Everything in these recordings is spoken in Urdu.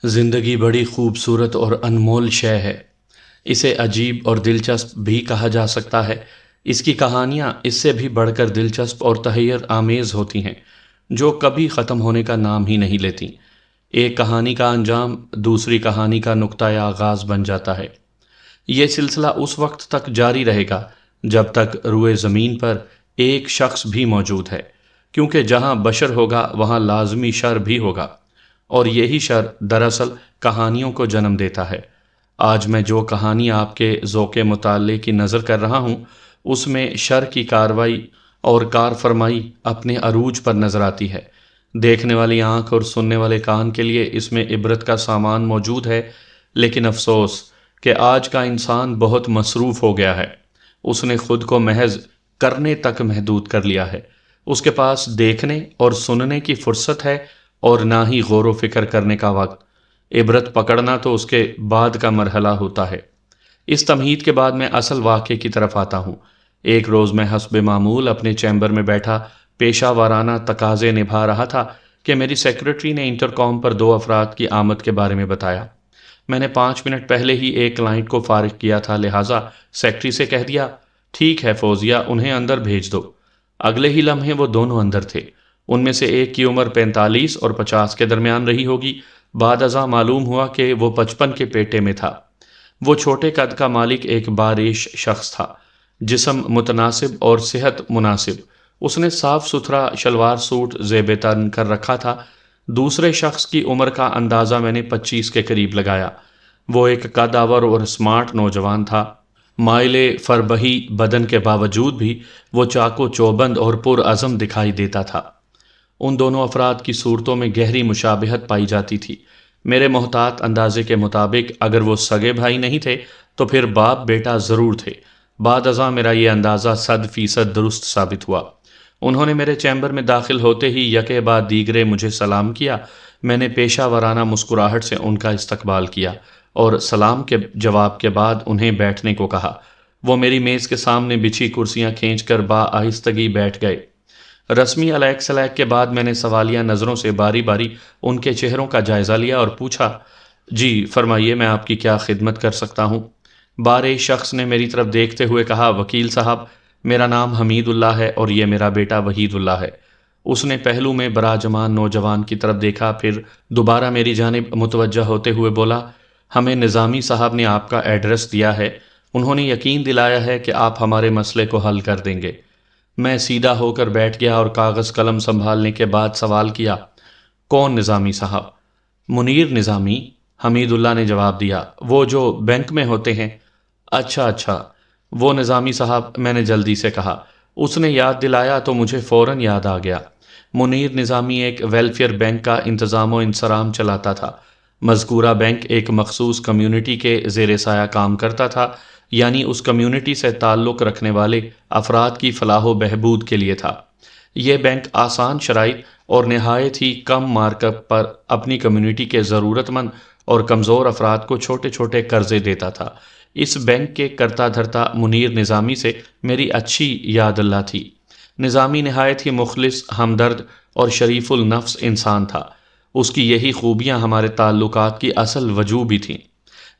زندگی بڑی خوبصورت اور انمول شے ہے۔ اسے عجیب اور دلچسپ بھی کہا جا سکتا ہے۔ اس کی کہانیاں اس سے بھی بڑھ کر دلچسپ اور تحیر آمیز ہوتی ہیں، جو کبھی ختم ہونے کا نام ہی نہیں لیتی۔ ایک کہانی کا انجام دوسری کہانی کا نقطۂ آغاز بن جاتا ہے۔ یہ سلسلہ اس وقت تک جاری رہے گا جب تک روئے زمین پر ایک شخص بھی موجود ہے، کیونکہ جہاں بشر ہوگا وہاں لازمی شر بھی ہوگا، اور یہی شر دراصل کہانیوں کو جنم دیتا ہے۔ آج میں جو کہانی آپ کے ذوق مطالعے کی نظر کر رہا ہوں، اس میں شر کی کاروائی اور کار فرمائی اپنے عروج پر نظر آتی ہے۔ دیکھنے والی آنکھ اور سننے والے کان کے لیے اس میں عبرت کا سامان موجود ہے، لیکن افسوس کہ آج کا انسان بہت مصروف ہو گیا ہے۔ اس نے خود کو محض کرنے تک محدود کر لیا ہے۔ اس کے پاس دیکھنے اور سننے کی فرصت ہے اور نہ ہی غور و فکر کرنے کا وقت۔ عبرت پکڑنا تو اس کے بعد کا مرحلہ ہوتا ہے۔ اس تمہید کے بعد میں اصل واقعے کی طرف آتا ہوں۔ ایک روز میں حسب معمول اپنے چیمبر میں بیٹھا پیشہ وارانہ تقاضے نبھا رہا تھا کہ میری سیکرٹری نے انٹر کام پر 2 افراد کی آمد کے بارے میں بتایا۔ میں نے 5 منٹ پہلے ہی ایک کلائنٹ کو فارغ کیا تھا، لہٰذا سیکرٹری سے کہہ دیا، ٹھیک ہے فوزیہ، انہیں اندر بھیج دو۔ اگلے ہی لمحے وہ دونوں اندر تھے۔ ان میں سے ایک کی عمر 45 اور 50 کے درمیان رہی ہوگی۔ بعد ازاں معلوم ہوا کہ وہ 55 کے پیٹے میں تھا۔ وہ چھوٹے قد کا مالک ایک باریش شخص تھا، جسم متناسب اور صحت مناسب۔ اس نے صاف ستھرا شلوار سوٹ زیب تن کر رکھا تھا۔ دوسرے شخص کی عمر کا اندازہ میں نے 25 کے قریب لگایا۔ وہ ایک قد آور اور اسمارٹ نوجوان تھا۔ مائل فربہی بدن کے باوجود بھی وہ چاق و چوبند اور پرعزم دکھائی دیتا تھا۔ ان دونوں افراد کی صورتوں میں گہری مشابہت پائی جاتی تھی۔ میرے محتاط اندازے کے مطابق اگر وہ سگے بھائی نہیں تھے تو پھر باپ بیٹا ضرور تھے۔ بعد ازاں میرا یہ اندازہ 100% درست ثابت ہوا۔ انہوں نے میرے چیمبر میں داخل ہوتے ہی یکے بعد دیگرے مجھے سلام کیا۔ میں نے پیشہ ورانہ مسکراہٹ سے ان کا استقبال کیا اور سلام کے جواب کے بعد انہیں بیٹھنے کو کہا۔ وہ میری میز کے سامنے بچھی کرسیاں کھینچ کر بآہستگی بیٹھ گئے۔ رسمی علیک سلیک کے بعد میں نے سوالیہ نظروں سے باری باری ان کے چہروں کا جائزہ لیا اور پوچھا، جی فرمائیے، میں آپ کی کیا خدمت کر سکتا ہوں؟ بارے شخص نے میری طرف دیکھتے ہوئے کہا، وکیل صاحب، میرا نام حمید اللہ ہے اور یہ میرا بیٹا وحید اللہ ہے۔ اس نے پہلو میں براجمان نوجوان کی طرف دیکھا، پھر دوبارہ میری جانب متوجہ ہوتے ہوئے بولا، ہمیں نظامی صاحب نے آپ کا ایڈریس دیا ہے۔ انہوں نے یقین دلایا ہے کہ آپ ہمارے مسئلے کو حل کر دیں گے۔ میں سیدھا ہو کر بیٹھ گیا اور کاغذ قلم سنبھالنے کے بعد سوال کیا، کون نظامی صاحب؟ منیر نظامی، حمید اللہ نے جواب دیا، وہ جو بینک میں ہوتے ہیں۔ اچھا، وہ نظامی صاحب، میں نے جلدی سے کہا۔ اس نے یاد دلایا تو مجھے فوراً یاد آ گیا۔ منیر نظامی ایک ویلفیئر بینک کا انتظام و انصرام چلاتا تھا۔ مذکورہ بینک ایک مخصوص کمیونٹی کے زیر سایہ کام کرتا تھا، یعنی اس کمیونٹی سے تعلق رکھنے والے افراد کی فلاح و بہبود کے لیے تھا۔ یہ بینک آسان شرائط اور نہایت ہی کم مارکپ پر اپنی کمیونٹی کے ضرورت مند اور کمزور افراد کو چھوٹے چھوٹے قرضے دیتا تھا۔ اس بینک کے کرتا دھرتا منیر نظامی سے میری اچھی یاد اللہ تھی۔ نظامی نہایت ہی مخلص، ہمدرد اور شریف النفس انسان تھا۔ اس کی یہی خوبیاں ہمارے تعلقات کی اصل وجوہ بھی تھیں۔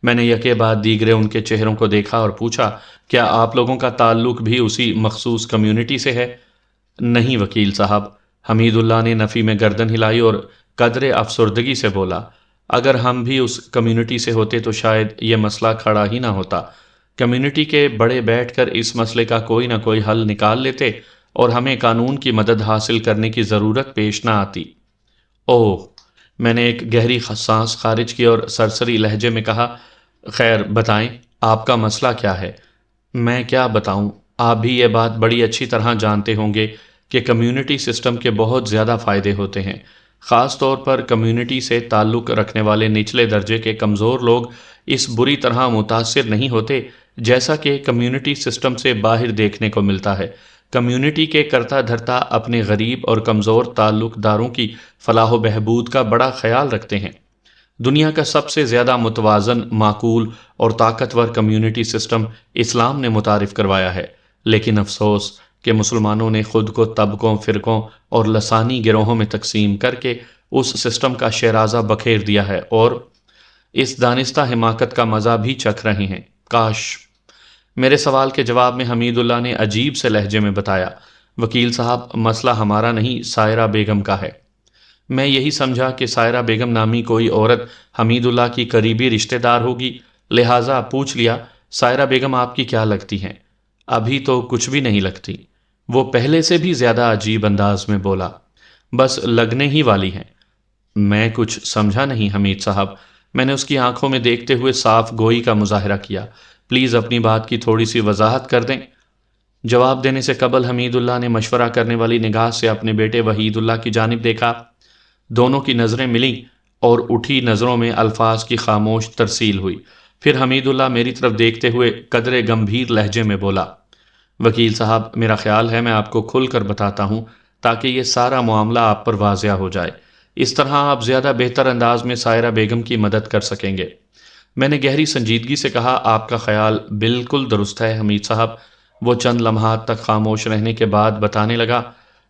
میں نے یکے بعد دیگرے ان کے چہروں کو دیکھا اور پوچھا، کیا آپ لوگوں کا تعلق بھی اسی مخصوص کمیونٹی سے ہے؟ نہیں وکیل صاحب، حمید اللہ نے نفی میں گردن ہلائی اور قدرے افسردگی سے بولا، اگر ہم بھی اس کمیونٹی سے ہوتے تو شاید یہ مسئلہ کھڑا ہی نہ ہوتا۔ کمیونٹی کے بڑے بیٹھ کر اس مسئلے کا کوئی نہ کوئی حل نکال لیتے اور ہمیں قانون کی مدد حاصل کرنے کی ضرورت پیش نہ آتی۔ اوہ، میں نے ایک گہری سانس خارج کی اور سرسری لہجے میں کہا، خیر بتائیں، آپ کا مسئلہ کیا ہے؟ میں کیا بتاؤں، آپ بھی یہ بات بڑی اچھی طرح جانتے ہوں گے کہ کمیونٹی سسٹم کے بہت زیادہ فائدے ہوتے ہیں۔ خاص طور پر کمیونٹی سے تعلق رکھنے والے نچلے درجے کے کمزور لوگ اس بری طرح متاثر نہیں ہوتے جیسا کہ کمیونٹی سسٹم سے باہر دیکھنے کو ملتا ہے۔ کمیونٹی کے کرتا دھرتا اپنے غریب اور کمزور تعلق داروں کی فلاح و بہبود کا بڑا خیال رکھتے ہیں۔ دنیا کا سب سے زیادہ متوازن، معقول اور طاقتور کمیونٹی سسٹم اسلام نے متعارف کروایا ہے، لیکن افسوس کہ مسلمانوں نے خود کو طبقوں، فرقوں اور لسانی گروہوں میں تقسیم کر کے اس سسٹم کا شیرازہ بکھیر دیا ہے اور اس دانستہ حماقت کا مزہ بھی چکھ رہے ہیں۔ کاش۔ میرے سوال کے جواب میں حمید اللہ نے عجیب سے لہجے میں بتایا، وکیل صاحب، مسئلہ ہمارا نہیں، سائرہ بیگم کا ہے۔ میں یہی سمجھا کہ سائرہ بیگم نامی کوئی عورت حمید اللہ کی قریبی رشتہ دار ہوگی، لہٰذا پوچھ لیا، سائرہ بیگم آپ کی کیا لگتی ہیں؟ ابھی تو کچھ بھی نہیں لگتی۔ وہ پہلے سے بھی زیادہ عجیب انداز میں بولا، بس لگنے ہی والی ہیں۔ میں کچھ سمجھا نہیں حمید صاحب۔ میں نے اس کی آنکھوں میں دیکھتے ہوئے صاف گوئی کا مظاہرہ کیا۔ پلیز اپنی بات کی تھوڑی سی وضاحت کر دیں۔ جواب دینے سے قبل حمید اللہ نے مشورہ کرنے والی نگاہ سے اپنے بیٹے وحید اللہ کی جانب دیکھا۔ دونوں کی نظریں ملیں اور اٹھی نظروں میں الفاظ کی خاموش ترسیل ہوئی۔ پھر حمید اللہ میری طرف دیکھتے ہوئے قدرے گمبھیر لہجے میں بولا، وکیل صاحب، میرا خیال ہے میں آپ کو کھل کر بتاتا ہوں تاکہ یہ سارا معاملہ آپ پر واضح ہو جائے۔ اس طرح آپ زیادہ بہتر انداز میں سائرہ بیگم کی مدد کر سکیں گے۔ میں نے گہری سنجیدگی سے کہا، آپ کا خیال بالکل درست ہے حمید صاحب۔ وہ چند لمحات تک خاموش رہنے کے بعد بتانے لگا،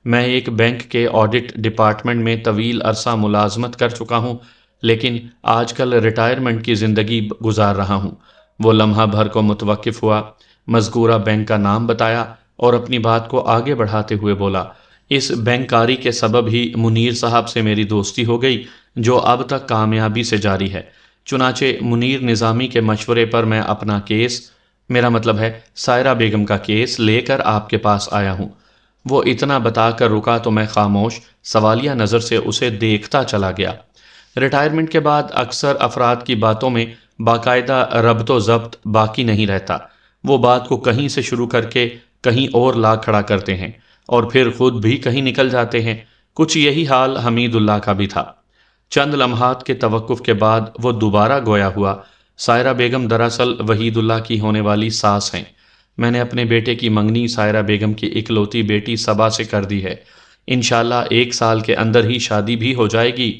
میں ایک بینک کے آڈٹ ڈپارٹمنٹ میں طویل عرصہ ملازمت کر چکا ہوں، لیکن آج کل ریٹائرمنٹ کی زندگی گزار رہا ہوں۔ وہ لمحہ بھر کو متوقف ہوا، مذکورہ بینک کا نام بتایا اور اپنی بات کو آگے بڑھاتے ہوئے بولا، اس بینکاری کے سبب ہی منیر صاحب سے میری دوستی ہو گئی، جو اب تک کامیابی سے جاری ہے۔ چنانچہ منیر نظامی کے مشورے پر میں اپنا کیس، میرا مطلب ہے سائرہ بیگم کا کیس، لے کر آپ کے پاس آیا ہوں۔ وہ اتنا بتا کر رکا تو میں خاموش سوالیہ نظر سے اسے دیکھتا چلا گیا۔ ریٹائرمنٹ کے بعد اکثر افراد کی باتوں میں باقاعدہ ربط و ضبط باقی نہیں رہتا۔ وہ بات کو کہیں سے شروع کر کے کہیں اور لا کھڑا کرتے ہیں اور پھر خود بھی کہیں نکل جاتے ہیں۔ کچھ یہی حال حمید اللہ کا بھی تھا۔ چند لمحات کے توقف کے بعد وہ دوبارہ گویا ہوا، سائرہ بیگم دراصل وحید اللہ کی ہونے والی ساس ہیں۔ میں نے اپنے بیٹے کی منگنی سائرہ بیگم کی اکلوتی بیٹی صبا سے کر دی ہے۔ انشاءاللہ 1 سال کے اندر ہی شادی بھی ہو جائے گی۔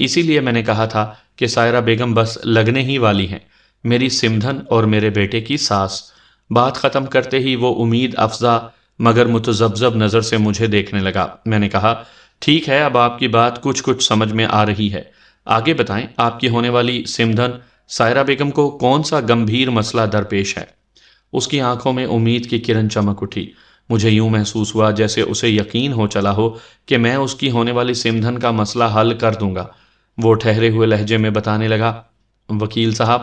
اسی لیے میں نے کہا تھا کہ سائرہ بیگم بس لگنے ہی والی ہیں، میری سمدھن اور میرے بیٹے کی ساس۔ بات ختم کرتے ہی وہ امید افزا مگر متذبذب نظر سے مجھے دیکھنے لگا۔ میں نے کہا، ٹھیک ہے، اب آپ کی بات کچھ سمجھ میں آ رہی ہے، آگے بتائیں، آپ کی ہونے والی سمدھن سائرہ بیگم کو کون سا گمبھیر مسئلہ درپیش ہے؟ اس کی آنکھوں میں امید کی کرن چمک اٹھی۔ مجھے یوں محسوس ہوا جیسے اسے یقین ہو چلا ہو کہ میں اس کی ہونے والی سمدھن کا مسئلہ حل کر دوں گا۔ وہ ٹھہرے ہوئے لہجے میں بتانے لگا، وکیل صاحب،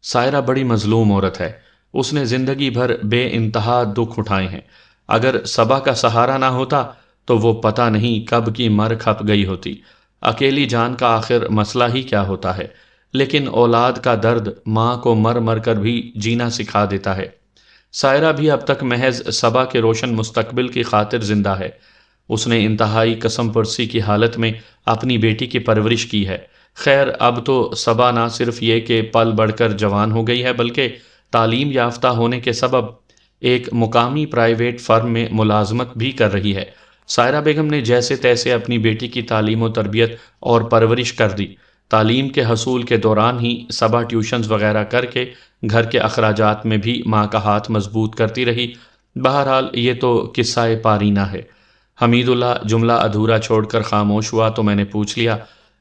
سائرہ بڑی مظلوم عورت ہے۔ اس نے زندگی بھر بے انتہا دکھ اٹھائے ہیں۔ اگر صبا کا سہارا نہ ہوتا تو وہ پتہ نہیں کب کی مر کھپ گئی ہوتی۔ اکیلی جان کا آخر مسئلہ ہی کیا ہوتا ہے، لیکن اولاد کا درد ماں کو مر مر کر بھی جینا سکھا دیتا ہے۔ سائرہ بھی اب تک محض صبا کے روشن مستقبل کی خاطر زندہ ہے۔ اس نے انتہائی قسم پرسی کی حالت میں اپنی بیٹی کی پرورش کی ہے۔ خیر، اب تو صبا نہ صرف یہ کہ پل بڑھ کر جوان ہو گئی ہے، بلکہ تعلیم یافتہ ہونے کے سبب ایک مقامی پرائیویٹ فرم میں ملازمت بھی کر رہی ہے۔ سائرہ بیگم نے جیسے تیسے اپنی بیٹی کی تعلیم و تربیت اور پرورش کر دی۔ تعلیم کے حصول کے دوران ہی صبا ٹیوشنز وغیرہ کر کے گھر کے اخراجات میں بھی ماں کا ہاتھ مضبوط کرتی رہی۔ بہرحال یہ تو قصہ پارینہ ہے۔ حمید اللہ جملہ ادھورا چھوڑ کر خاموش ہوا تو میں نے پوچھ لیا،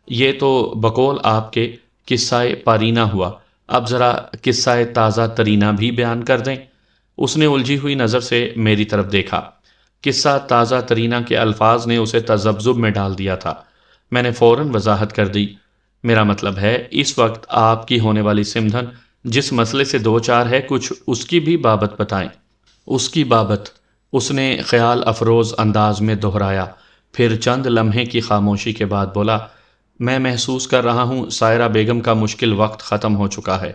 یہ تو بقول آپ کے قصہ پارینہ ہوا، اب ذرا قصہ تازہ ترینہ بھی بیان کر دیں۔ اس نے الجھی ہوئی نظر سے میری طرف دیکھا۔ قصہ تازہ ترینہ کے الفاظ نے اسے تذبذب میں ڈال دیا تھا۔ میں نے فوراً وضاحت کر دی، میرا مطلب ہے اس وقت آپ کی ہونے والی سمدھن جس مسئلے سے دو چار ہے، کچھ اس کی بھی بابت بتائیں۔ اس کی بابت، اس نے خیال افروز انداز میں دہرایا، پھر چند لمحے کی خاموشی کے بعد بولا، میں محسوس کر رہا ہوں سائرہ بیگم کا مشکل وقت ختم ہو چکا ہے،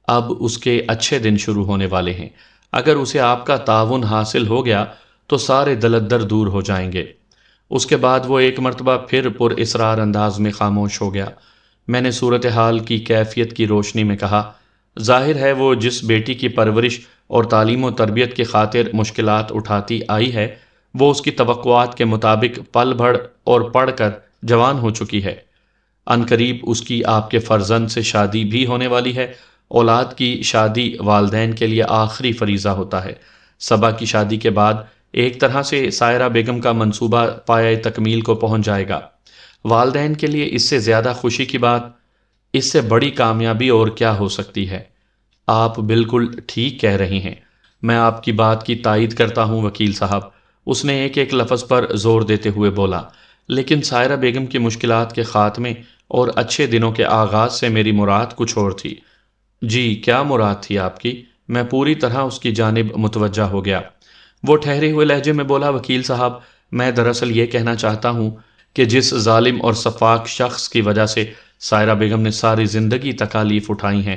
اب اس کے اچھے دن شروع ہونے والے ہیں۔ اگر اسے آپ کا تعاون حاصل ہو گیا تو سارے دلدر دور ہو جائیں گے۔ اس کے بعد وہ ایک مرتبہ پھر پر اسرار انداز میں خاموش ہو گیا۔ میں نے صورتحال کی کیفیت کی روشنی میں کہا، ظاہر ہے وہ جس بیٹی کی پرورش اور تعلیم و تربیت کی خاطر مشکلات اٹھاتی آئی ہے، وہ اس کی توقعات کے مطابق پل بڑھ اور پڑھ کر جوان ہو چکی ہے۔ عنقریب اس کی آپ کے فرزند سے شادی بھی ہونے والی ہے۔ اولاد کی شادی والدین کے لیے آخری فریضہ ہوتا ہے۔ صبا کی شادی کے بعد ایک طرح سے سائرہ بیگم کا منصوبہ پایہ تکمیل کو پہنچ جائے گا۔ والدین کے لیے اس سے زیادہ خوشی کی بات، اس سے بڑی کامیابی اور کیا ہو سکتی ہے؟ آپ بالکل ٹھیک کہہ رہی ہیں، میں آپ کی بات کی تائید کرتا ہوں وکیل صاحب، اس نے ایک ایک لفظ پر زور دیتے ہوئے بولا۔ لیکن سائرہ بیگم کی مشکلات کے خاتمے اور اچھے دنوں کے آغاز سے میری مراد کچھ اور تھی۔ جی کیا مراد تھی آپ کی؟ میں پوری طرح اس کی جانب متوجہ ہو گیا۔ وہ ٹھہرے ہوئے لہجے میں بولا، وکیل صاحب میں دراصل یہ کہنا چاہتا ہوں کہ جس ظالم اور سفاک شخص کی وجہ سے سائرہ بیگم نے ساری زندگی تکالیف اٹھائی ہیں،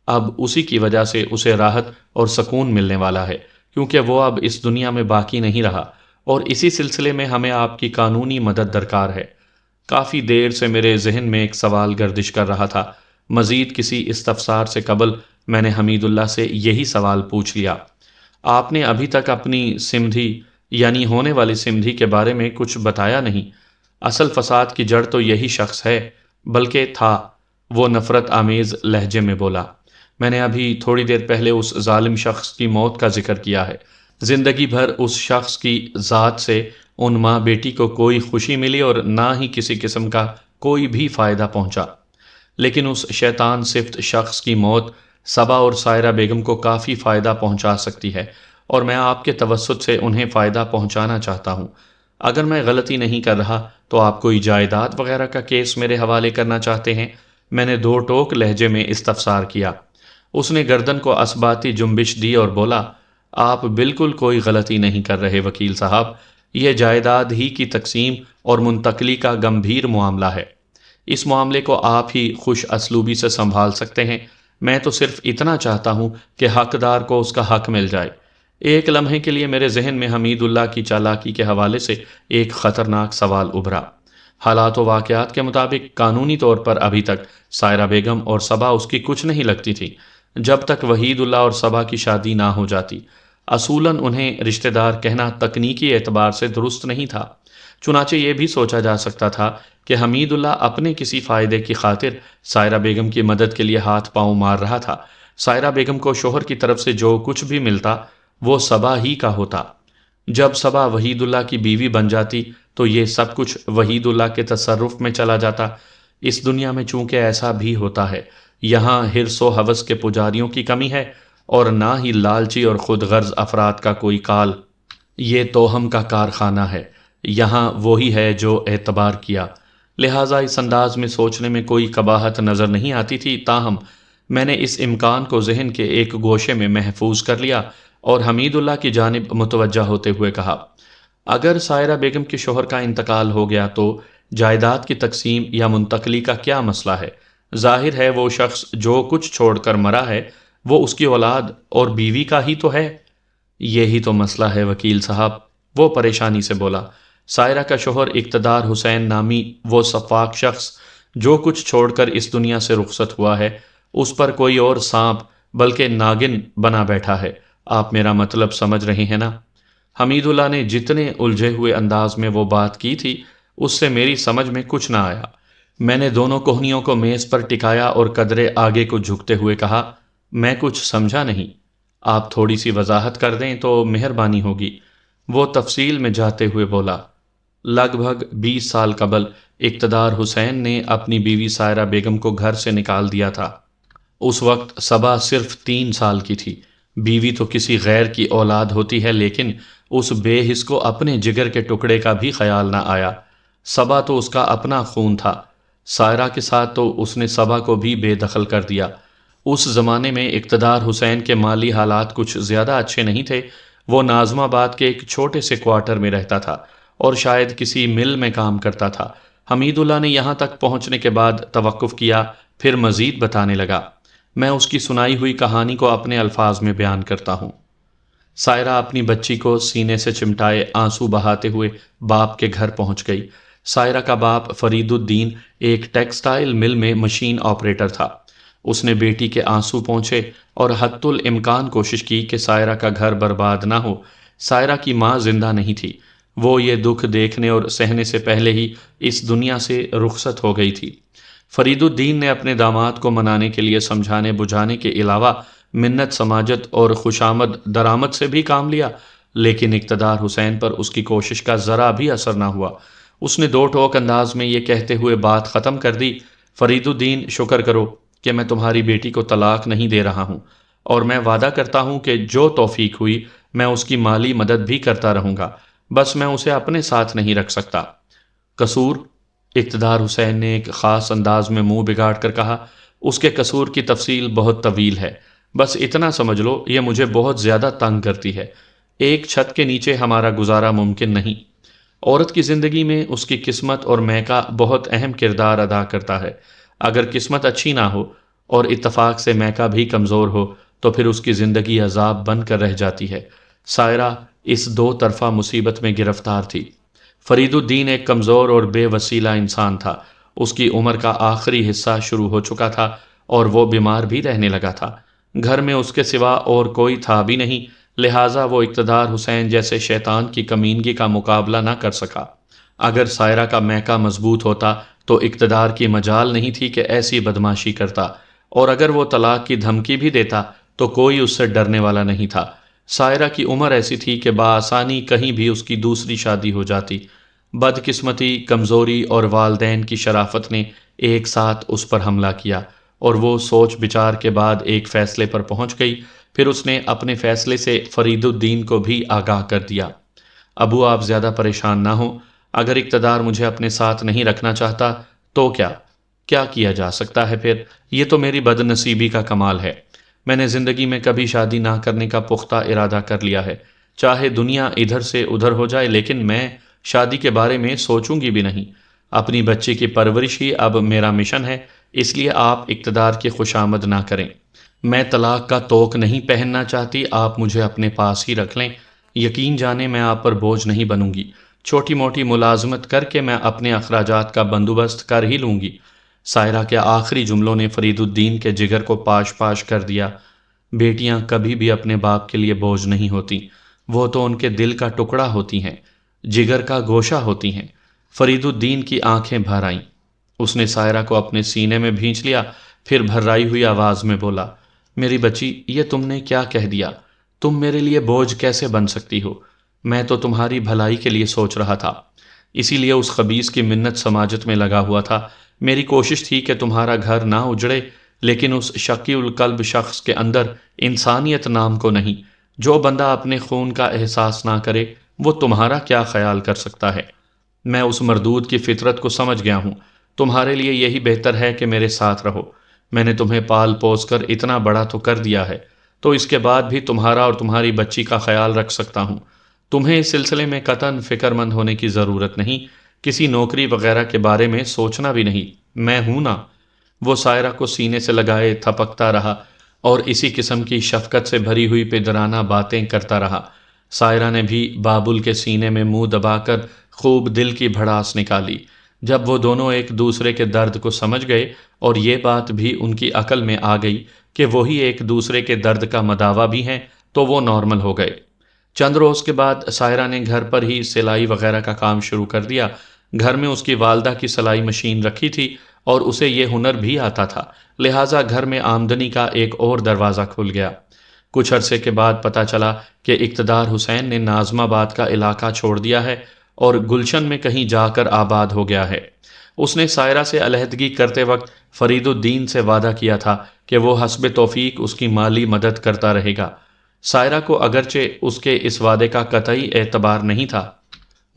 اب اسی کی وجہ سے اسے راحت اور سکون ملنے والا ہے، کیونکہ وہ اب اس دنیا میں باقی نہیں رہا، اور اسی سلسلے میں ہمیں آپ کی قانونی مدد درکار ہے۔ کافی دیر سے میرے ذہن میں ایک سوال گردش کر رہا تھا۔ مزید کسی استفسار سے قبل میں نے حمید اللہ سے یہی سوال پوچھ لیا، آپ نے ابھی تک اپنی سمدھی یعنی ہونے والی سمدھی کے بارے میں کچھ بتایا نہیں۔ اصل فساد کی جڑ تو یہی شخص ہے، بلکہ تھا، وہ نفرت آمیز لہجے میں بولا۔ میں نے ابھی تھوڑی دیر پہلے اس ظالم شخص کی موت کا ذکر کیا ہے۔ زندگی بھر اس شخص کی ذات سے ان ماں بیٹی کو کوئی خوشی ملی اور نہ ہی کسی قسم کا کوئی بھی فائدہ پہنچا، لیکن اس شیطان صفت شخص کی موت صبا اور سائرہ بیگم کو کافی فائدہ پہنچا سکتی ہے، اور میں آپ کے توسط سے انہیں فائدہ پہنچانا چاہتا ہوں۔ اگر میں غلطی نہیں کر رہا تو آپ کوئی جائیداد وغیرہ کا کیس میرے حوالے کرنا چاہتے ہیں؟ میں نے دو ٹوک لہجے میں استفسار کیا۔ اس نے گردن کو اسباتی جنبش دی اور بولا، آپ بالکل کوئی غلطی نہیں کر رہے وکیل صاحب، یہ جائیداد ہی کی تقسیم اور منتقلی کا گمبھیر معاملہ ہے۔ اس معاملے کو آپ ہی خوش اسلوبی سے سنبھال سکتے ہیں۔ میں تو صرف اتنا چاہتا ہوں کہ حقدار کو اس کا حق مل جائے۔ ایک لمحے کے لیے میرے ذہن میں حمید اللہ کی چالاکی کے حوالے سے ایک خطرناک سوال ابھرا۔ حالات و واقعات کے مطابق قانونی طور پر ابھی تک سائرہ بیگم اور صبا اس کی کچھ نہیں لگتی تھی، جب تک وحید اللہ اور صبا کی شادی نہ ہو جاتی۔ اصولاً انہیں رشتہ دار کہنا تکنیکی اعتبار سے درست نہیں تھا، چنانچہ یہ بھی سوچا جا سکتا تھا کہ حمید اللہ اپنے کسی فائدے کی خاطر سائرہ بیگم کی مدد کے لیے ہاتھ پاؤں مار رہا تھا۔ سائرہ بیگم کو شوہر کی طرف سے جو کچھ بھی ملتا وہ صبا ہی کا ہوتا۔ جب صبا وحید اللہ کی بیوی بن جاتی تو یہ سب کچھ وحید اللہ کے تصرف میں چلا جاتا۔ اس دنیا میں چونکہ ایسا بھی ہوتا ہے، یہاں حرص و ہوس کے پجاریوں کی کمی ہے اور نہ ہی لالچی اور خود غرض افراد کا کوئی کال۔ یہ توہم کا کارخانہ ہے، یہاں وہی ہے جو اعتبار کیا۔ لہٰذا اس انداز میں سوچنے میں کوئی قباحت نظر نہیں آتی تھی، تاہم میں نے اس امکان کو ذہن کے ایک گوشے میں محفوظ کر لیا اور حمید اللہ کی جانب متوجہ ہوتے ہوئے کہا، اگر سائرہ بیگم کے شوہر کا انتقال ہو گیا تو جائیداد کی تقسیم یا منتقلی کا کیا مسئلہ ہے؟ ظاہر ہے وہ شخص جو کچھ چھوڑ کر مرا ہے وہ اس کی اولاد اور بیوی کا ہی تو ہے۔ یہی تو مسئلہ ہے وکیل صاحب، وہ پریشانی سے بولا۔ سائرہ کا شوہر اقتدار حسین نامی وہ سفاک شخص جو کچھ چھوڑ کر اس دنیا سے رخصت ہوا ہے، اس پر کوئی اور سانپ بلکہ ناگن بنا بیٹھا ہے۔ آپ میرا مطلب سمجھ رہے ہیں نا؟ حمید اللہ نے جتنے الجھے ہوئے انداز میں وہ بات کی تھی اس سے میری سمجھ میں کچھ نہ آیا۔ میں نے دونوں کوہنیوں کو میز پر ٹکایا اور قدرے آگے کو جھکتے ہوئے کہا، میں کچھ سمجھا نہیں، آپ تھوڑی سی وضاحت کر دیں تو مہربانی ہوگی۔ وہ تفصیل میں جاتے ہوئے بولا، لگ بھگ 20 سال قبل اقتدار حسین نے اپنی بیوی سائرہ بیگم کو گھر سے نکال دیا تھا۔ اس وقت صبا صرف 3 سال کی تھی۔ بیوی تو کسی غیر کی اولاد ہوتی ہے، لیکن اس بے حس کو اپنے جگر کے ٹکڑے کا بھی خیال نہ آیا۔ صبا تو اس کا اپنا خون تھا۔ سائرہ کے ساتھ تو اس نے صبا کو بھی بے دخل کر دیا۔ اس زمانے میں اقتدار حسین کے مالی حالات کچھ زیادہ اچھے نہیں تھے۔ وہ ناظم آباد کے ایک چھوٹے سے کوارٹر میں رہتا تھا اور شاید کسی مل میں کام کرتا تھا۔ حمید اللہ نے یہاں تک پہنچنے کے بعد توقف کیا، پھر مزید بتانے لگا۔ میں اس کی سنائی ہوئی کہانی کو اپنے الفاظ میں بیان کرتا ہوں۔ سائرہ اپنی بچی کو سینے سے چمٹائے آنسو بہاتے ہوئے باپ کے گھر پہنچ گئی۔ سائرہ کا باپ فرید الدین ایک ٹیکسٹائل مل میں مشین آپریٹر تھا۔ اس نے بیٹی کے آنسو پونچھے اور حتی الامکان کوشش کی کہ سائرہ کا گھر برباد نہ ہو۔ سائرہ کی ماں زندہ نہیں تھی، وہ یہ دکھ دیکھنے اور سہنے سے پہلے ہی اس دنیا سے رخصت ہو گئی تھی۔ فرید الدین نے اپنے داماد کو منانے کے لیے سمجھانے بجھانے کے علاوہ منت سماجت اور خوشامد درآمد سے بھی کام لیا، لیکن اقتدار حسین پر اس کی کوشش کا ذرا بھی اثر نہ ہوا۔ اس نے دو ٹوک انداز میں یہ کہتے ہوئے بات ختم کر دی، فرید الدین شکر کرو کہ میں تمہاری بیٹی کو طلاق نہیں دے رہا ہوں، اور میں وعدہ کرتا ہوں کہ جو توفیق ہوئی میں اس کی مالی مدد بھی کرتا رہوں گا، بس میں اسے اپنے ساتھ نہیں رکھ سکتا۔ قصور؟ اقتدار حسین نے ایک خاص انداز میں منہ بگاڑ کر کہا، اس کے قصور کی تفصیل بہت طویل ہے، بس اتنا سمجھ لو یہ مجھے بہت زیادہ تنگ کرتی ہے، ایک چھت کے نیچے ہمارا گزارا ممکن نہیں۔ عورت کی زندگی میں اس کی قسمت اور میکا بہت اہم کردار ادا کرتا ہے، اگر قسمت اچھی نہ ہو اور اتفاق سے میکا بھی کمزور ہو تو پھر اس کی زندگی عذاب بن کر رہ جاتی ہے۔ سائرہ اس دو طرفہ مصیبت میں گرفتار تھی۔ فرید الدین ایک کمزور اور بے وسیلہ انسان تھا، اس کی عمر کا آخری حصہ شروع ہو چکا تھا اور وہ بیمار بھی رہنے لگا تھا، گھر میں اس کے سوا اور کوئی تھا بھی نہیں، لہٰذا وہ اقتدار حسین جیسے شیطان کی کمینگی کا مقابلہ نہ کر سکا۔ اگر سائرہ کا میکا مضبوط ہوتا تو اقتدار کی مجال نہیں تھی کہ ایسی بدماشی کرتا، اور اگر وہ طلاق کی دھمکی بھی دیتا تو کوئی اس سے ڈرنے والا نہیں تھا۔ سائرہ کی عمر ایسی تھی کہ بآسانی کہیں بھی اس کی دوسری شادی ہو جاتی۔ بدقسمتی، کمزوری اور والدین کی شرافت نے ایک ساتھ اس پر حملہ کیا، اور وہ سوچ بچار کے بعد ایک فیصلے پر پہنچ گئی۔ پھر اس نے اپنے فیصلے سے فرید الدین کو بھی آگاہ کر دیا۔ ابو آپ زیادہ پریشان نہ ہوں، اگر اقتدار مجھے اپنے ساتھ نہیں رکھنا چاہتا تو کیا کیا جا سکتا ہے؟ پھر یہ تو میری بد نصیبی کا کمال ہے، میں نے زندگی میں کبھی شادی نہ کرنے کا پختہ ارادہ کر لیا ہے، چاہے دنیا ادھر سے ادھر ہو جائے، لیکن میں شادی کے بارے میں سوچوں گی بھی نہیں۔ اپنی بچی کی پرورش ہی اب میرا مشن ہے، اس لیے آپ اقتدار کی خوشامد نہ کریں۔ میں طلاق کا طوق نہیں پہننا چاہتی، آپ مجھے اپنے پاس ہی رکھ لیں، یقین جانیں میں آپ پر بوجھ نہیں بنوں گی، چھوٹی موٹی ملازمت کر کے میں اپنے اخراجات کا بندوبست کر ہی لوں گی۔ سائرہ کے آخری جملوں نے فرید الدین کے جگر کو پاش پاش کر دیا۔ بیٹیاں کبھی بھی اپنے باپ کے لیے بوجھ نہیں ہوتی، وہ تو ان کے دل کا ٹکڑا ہوتی ہیں، جگر کا گوشہ ہوتی ہیں۔ فرید الدین کی آنکھیں بھر آئیں، اس نے سائرہ کو اپنے سینے میں بھینچ لیا، پھر بھرائی ہوئی آواز میں بولا، میری بچی یہ تم نے کیا کہہ دیا؟ تم میرے لیے بوجھ کیسے بن سکتی ہو؟ میں تو تمہاری بھلائی کے لیے سوچ رہا تھا، اسی لیے اس خبیث کی منت سماجت میں لگا ہوا تھا۔ میری کوشش تھی کہ تمہارا گھر نہ اجڑے، لیکن اس شقی القلب شخص کے اندر انسانیت نام کو نہیں۔ جو بندہ اپنے خون کا احساس نہ کرے وہ تمہارا کیا خیال کر سکتا ہے؟ میں اس مردود کی فطرت کو سمجھ گیا ہوں، تمہارے لیے یہی بہتر ہے کہ میرے ساتھ رہو۔ میں نے تمہیں پال پوس کر اتنا بڑا تو کر دیا ہے، تو اس کے بعد بھی تمہارا اور تمہاری بچی کا خیال رکھ سکتا ہوں۔ تمہیں اس سلسلے میں قطعاً فکر مند ہونے کی ضرورت نہیں، کسی نوکری وغیرہ کے بارے میں سوچنا بھی نہیں، میں ہوں نا۔ وہ سائرہ کو سینے سے لگائے تھپکتا رہا اور اسی قسم کی شفقت سے بھری ہوئی پدرانہ باتیں کرتا رہا۔ سائرہ نے بھی بابل کے سینے میں منہ دبا کر خوب دل کی بھڑاس نکالی۔ جب وہ دونوں ایک دوسرے کے درد کو سمجھ گئے اور یہ بات بھی ان کی عقل میں آ گئی کہ وہی ایک دوسرے کے درد کا مداوا بھی ہیں، تو وہ نارمل ہو گئے۔ چند روز کے بعد سائرہ نے گھر پر ہی سلائی وغیرہ کا کام شروع کر دیا۔ گھر میں اس کی والدہ کی سلائی مشین رکھی تھی اور اسے یہ ہنر بھی آتا تھا، لہٰذا گھر میں آمدنی کا ایک اور دروازہ کھل گیا۔ کچھ عرصے کے بعد پتہ چلا کہ اقتدار حسین نے ناظم آباد کا علاقہ چھوڑ دیا ہے اور گلشن میں کہیں جا کر آباد ہو گیا ہے۔ اس نے سائرہ سے علیحدگی کرتے وقت فرید الدین سے وعدہ کیا تھا کہ وہ حسب توفیق اس کی مالی مدد کرتا رہے گا۔ سائرہ کو اگرچہ اس کے اس وعدے کا قطعی اعتبار نہیں تھا،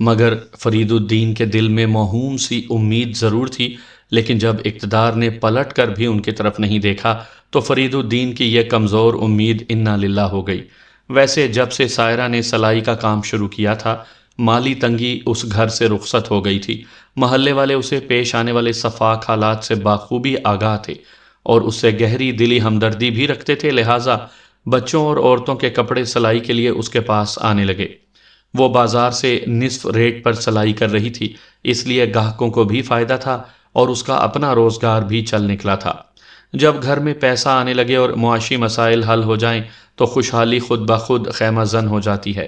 مگر فرید الدین کے دل میں موہوم سی امید ضرور تھی۔ لیکن جب اقتدار نے پلٹ کر بھی ان کی طرف نہیں دیکھا تو فرید الدین کی یہ کمزور امید انا للہ ہو گئی۔ ویسے جب سے سائرہ نے سلائی کا کام شروع کیا تھا، مالی تنگی اس گھر سے رخصت ہو گئی تھی۔ محلے والے اسے پیش آنے والے سفاک حالات سے بخوبی آگاہ تھے اور اس سے گہری دلی ہمدردی بھی رکھتے تھے، لہٰذا بچوں اور عورتوں کے کپڑے سلائی کے لیے اس کے پاس آنے لگے۔ وہ بازار سے نصف ریٹ پر سلائی کر رہی تھی، اس لیے گاہکوں کو بھی فائدہ تھا اور اس کا اپنا روزگار بھی چل نکلا تھا۔ جب گھر میں پیسہ آنے لگے اور معاشی مسائل حل ہو جائیں تو خوشحالی خود بخود خیمہ زن ہو جاتی ہے۔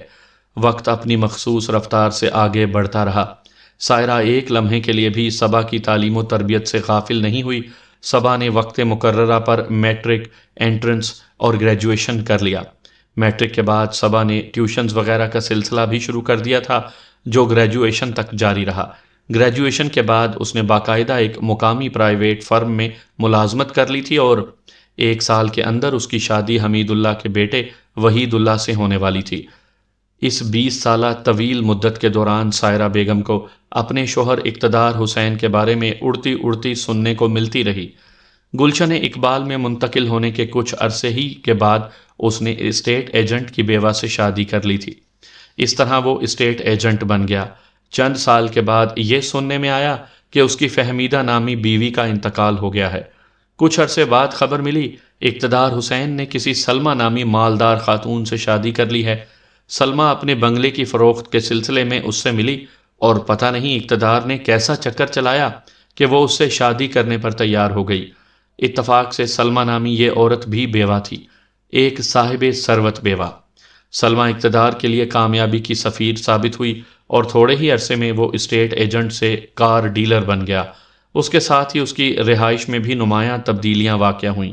وقت اپنی مخصوص رفتار سے آگے بڑھتا رہا۔ سائرہ ایک لمحے کے لیے بھی صبا کی تعلیم و تربیت سے غافل نہیں ہوئی۔ صبا نے وقت مقررہ پر میٹرک، انٹرنس اور گریجویشن کر لیا۔ میٹرک کے بعد صبا نے ٹیوشنز وغیرہ کا سلسلہ بھی شروع کر دیا تھا جو گریجویشن تک جاری رہا۔ گریجویشن کے بعد اس نے باقاعدہ ایک مقامی پرائیویٹ فرم میں ملازمت کر لی تھی اور 1 سال کے اندر اس کی شادی حمید اللہ کے بیٹے وحید اللہ سے ہونے والی تھی۔ اس 20 سالہ طویل مدت کے دوران سائرہ بیگم کو اپنے شوہر اقتدار حسین کے بارے میں اڑتی اڑتی سننے کو ملتی رہی۔ گلشن اقبال میں منتقل ہونے کے کچھ عرصے ہی کے بعد اس نے اسٹیٹ ایجنٹ کی بیوہ سے شادی کر لی تھی۔ اس طرح وہ اسٹیٹ ایجنٹ بن گیا۔ چند سال کے بعد یہ سننے میں آیا کہ اس کی فہمیدہ نامی بیوی کا انتقال ہو گیا ہے۔ کچھ عرصے بعد خبر ملی اقتدار حسین نے کسی سلمہ نامی مالدار خاتون سے شادی کر لی ہے۔ سلمہ اپنے بنگلے کی فروخت کے سلسلے میں اس سے ملی اور پتہ نہیں اقتدار نے کیسا چکر چلایا کہ وہ اس سے شادی کرنے پر تیار ہو گئی۔ اتفاق سے سلمہ نامی یہ عورت بھی بیوہ تھی، ایک صاحب ثروت بیوہ۔ سلمہ اقتدار کے لیے کامیابی کی سفیر ثابت ہوئی اور تھوڑے ہی عرصے میں وہ اسٹیٹ ایجنٹ سے کار ڈیلر بن گیا۔ اس کے ساتھ ہی اس کی رہائش میں بھی نمایاں تبدیلیاں واقع ہوئیں۔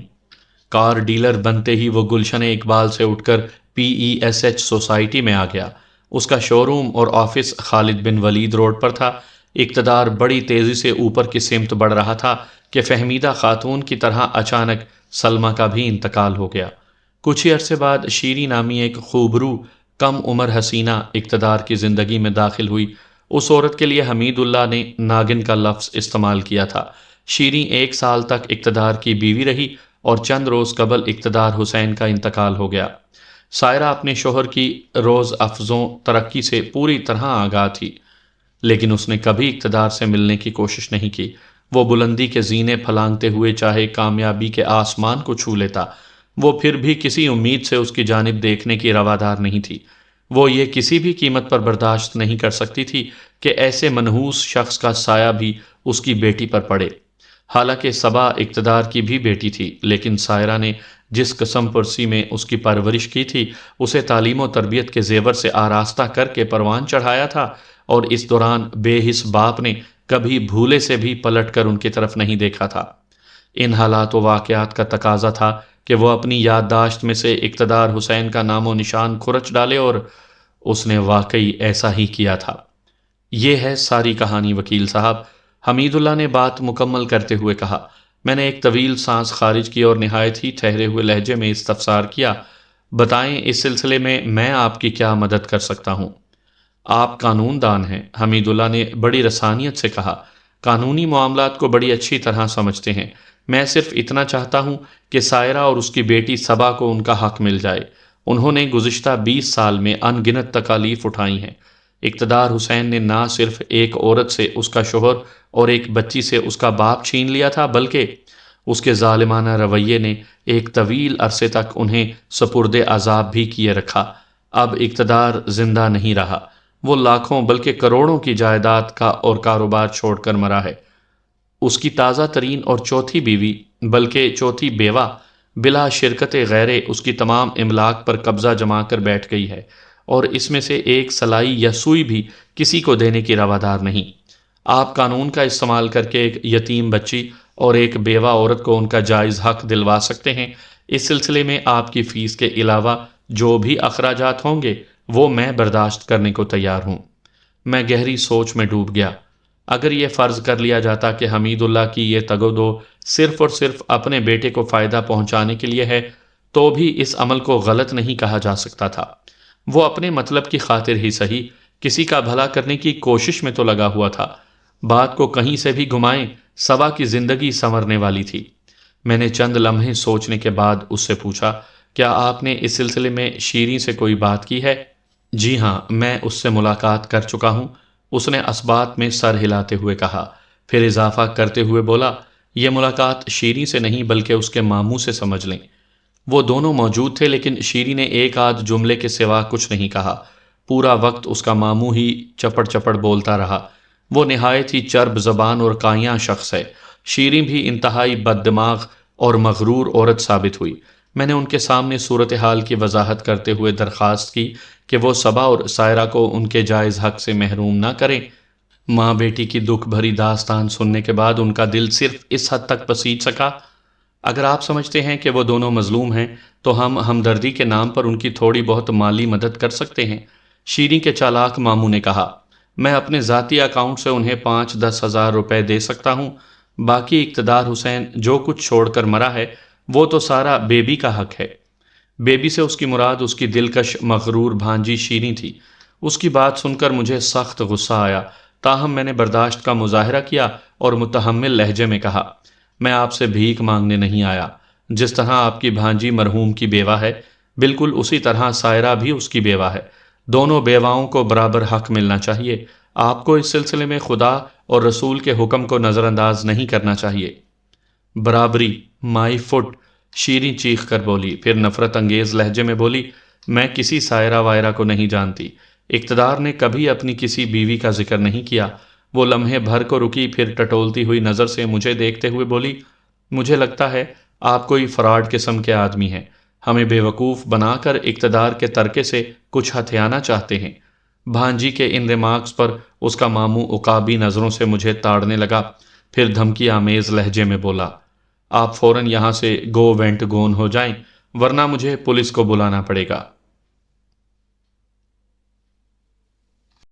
کار ڈیلر بنتے ہی وہ گلشن اقبال سے اٹھ کر PESH سوسائٹی میں آ گیا۔ اس کا شو روم اور آفس خالد بن ولید روڈ پر تھا۔ اقتدار بڑی تیزی سے اوپر کی سمت بڑھ رہا تھا کہ فہمیدہ خاتون کی طرح اچانک سلمہ کا بھی انتقال ہو گیا۔ کچھ ہی عرصے بعد شیریں نامی ایک خوبرو کم عمر حسینہ اقتدار کی زندگی میں داخل ہوئی۔ اس عورت کے لیے حمید اللہ نے ناگن کا لفظ استعمال کیا تھا۔ شیریں 1 سال تک اقتدار کی بیوی رہی اور چند روز قبل اقتدار حسین کا انتقال ہو گیا۔ سائرہ اپنے شوہر کی روز افزوں ترقی سے پوری طرح آگاہ تھی، لیکن اس نے کبھی اقتدار سے ملنے کی کوشش نہیں کی۔ وہ بلندی کے زینے پھلانگتے ہوئے چاہے کامیابی کے آسمان کو چھو لیتا، وہ پھر بھی کسی امید سے اس کی جانب دیکھنے کی روادار نہیں تھی۔ وہ یہ کسی بھی قیمت پر برداشت نہیں کر سکتی تھی کہ ایسے منحوس شخص کا سایہ بھی اس کی بیٹی پر پڑے۔ حالانکہ صبا اقتدار کی بھی بیٹی تھی، لیکن سائرہ نے جس قسم پرسی میں اس کی پرورش کی تھی، اسے تعلیم و تربیت کے زیور سے آراستہ کر کے پروان چڑھایا تھا، اور اس دوران بے حس باپ نے کبھی بھولے سے بھی پلٹ کر ان کی طرف نہیں دیکھا تھا۔ ان حالات و واقعات کا تقاضا تھا کہ وہ اپنی یادداشت میں سے اقتدار حسین کا نام و نشان کھرچ ڈالے، اور اس نے واقعی ایسا ہی کیا تھا۔ یہ ہے ساری کہانی وکیل صاحب، حمید اللہ نے بات مکمل کرتے ہوئے کہا۔ میں نے ایک طویل سانس خارج کی اور نہایت ہی ٹھہرے ہوئے لہجے میں استفسار کیا، بتائیں اس سلسلے میں آپ کی کیا مدد کر سکتا ہوں؟ آپ قانون دان ہیں، حمید اللہ نے بڑی رسانیت سے کہا، قانونی معاملات کو بڑی اچھی طرح سمجھتے ہیں۔ میں صرف اتنا چاہتا ہوں کہ سائرہ اور اس کی بیٹی صبا کو ان کا حق مل جائے۔ انہوں نے گزشتہ 20 سال میں ان گنت تکالیف اٹھائی ہیں۔ اقتدار حسین نے نہ صرف ایک عورت سے اس کا شوہر اور ایک بچی سے اس کا باپ چھین لیا تھا، بلکہ اس کے ظالمانہ رویے نے ایک طویل عرصے تک انہیں سپرد عذاب بھی کیے رکھا۔ اب اقتدار زندہ نہیں رہا، وہ لاکھوں بلکہ کروڑوں کی جائیداد کا اور کاروبار چھوڑ کر مرا ہے۔ اس کی تازہ ترین اور چوتھی بیوی بلکہ چوتھی بیوہ بلا شرکت غیرے اس کی تمام املاک پر قبضہ جما کر بیٹھ گئی ہے، اور اس میں سے ایک سلائی یا سوئی بھی کسی کو دینے کی روادار نہیں۔ آپ قانون کا استعمال کر کے ایک یتیم بچی اور ایک بیوہ عورت کو ان کا جائز حق دلوا سکتے ہیں۔ اس سلسلے میں آپ کی فیس کے علاوہ جو بھی اخراجات ہوں گے وہ میں برداشت کرنے کو تیار ہوں۔ میں گہری سوچ میں ڈوب گیا۔ اگر یہ فرض کر لیا جاتا کہ حمید اللہ کی یہ تگ و دو صرف اور صرف اپنے بیٹے کو فائدہ پہنچانے کے لیے ہے، تو بھی اس عمل کو غلط نہیں کہا جا سکتا تھا۔ وہ اپنے مطلب کی خاطر ہی صحیح کسی کا بھلا کرنے کی کوشش میں تو لگا ہوا تھا۔ بات کو کہیں سے بھی گھمائیں، صبا کی زندگی سنورنے والی تھی۔ میں نے چند لمحے سوچنے کے بعد اس سے پوچھا، کیا آپ نے اس سلسلے میں شیریں سے کوئی بات کی ہے؟ جی ہاں، میں اس سے ملاقات کر چکا ہوں، اس نے اثبات میں سر ہلاتے ہوئے کہا، پھر اضافہ کرتے ہوئے بولا، یہ ملاقات شیریں سے نہیں بلکہ اس کے ماموں سے سمجھ لیں۔ وہ دونوں موجود تھے، لیکن شیریں نے ایک آدھ جملے کے سوا کچھ نہیں کہا۔ پورا وقت اس کا ماموں ہی چپڑ چپڑ بولتا رہا۔ وہ نہایت ہی چرب زبان اور کائیاں شخص ہے۔ شیریں بھی انتہائی بد دماغ اور مغرور عورت ثابت ہوئی۔ میں نے ان کے سامنے صورتحال کی وضاحت کرتے ہوئے درخواست کی کہ وہ صبا اور سائرہ کو ان کے جائز حق سے محروم نہ کریں۔ ماں بیٹی کی دکھ بھری داستان سننے کے بعد ان کا دل صرف اس حد تک پسیج سکا، اگر آپ سمجھتے ہیں کہ وہ دونوں مظلوم ہیں تو ہم ہمدردی کے نام پر ان کی تھوڑی بہت مالی مدد کر سکتے ہیں۔ شیریں کے چالاک ماموں نے کہا، میں اپنے ذاتی اکاؤنٹ سے انہیں 5-10 ہزار روپے دے سکتا ہوں، باقی اقتدار حسین جو کچھ چھوڑ کر مرا ہے وہ تو سارا بیبی کا حق ہے۔ بیبی سے اس کی مراد اس کی دلکش مغرور بھانجی شیریں تھی۔ اس کی بات سن کر مجھے سخت غصہ آیا، تاہم میں نے برداشت کا مظاہرہ کیا اور متحمل لہجے میں کہا، میں آپ سے بھیک مانگنے نہیں آیا۔ جس طرح آپ کی بھانجی مرحوم کی بیوہ ہے، بالکل اسی طرح سائرہ بھی اس کی بیوہ ہے۔ دونوں بیواؤں کو برابر حق ملنا چاہیے۔ آپ کو اس سلسلے میں خدا اور رسول کے حکم کو نظر انداز نہیں کرنا چاہیے۔ برابری، مائی فٹ، شیریں چیخ کر بولی، پھر نفرت انگیز لہجے میں بولی، میں کسی سائرہ وائرہ کو نہیں جانتی۔ اقتدار نے کبھی اپنی کسی بیوی کا ذکر نہیں کیا۔ وہ لمحے بھر کو رکی، پھر ٹٹولتی ہوئی نظر سے مجھے دیکھتے ہوئے بولی، مجھے لگتا ہے آپ کوئی فراڈ قسم کے آدمی ہیں، ہمیں بیوقوف بنا کر اقتدار کے ترکے سے کچھ ہتھیانا چاہتے ہیں۔ بھانجی کے ان ریمارکس پر اس کا ماموں عقابی نظروں سے مجھے تاڑنے لگا، پھر دھمکی آمیز لہجے میں بولا، آپ فوراً یہاں سے گو وینٹ گون ہو جائیں ورنہ مجھے پولیس کو بلانا پڑے گا۔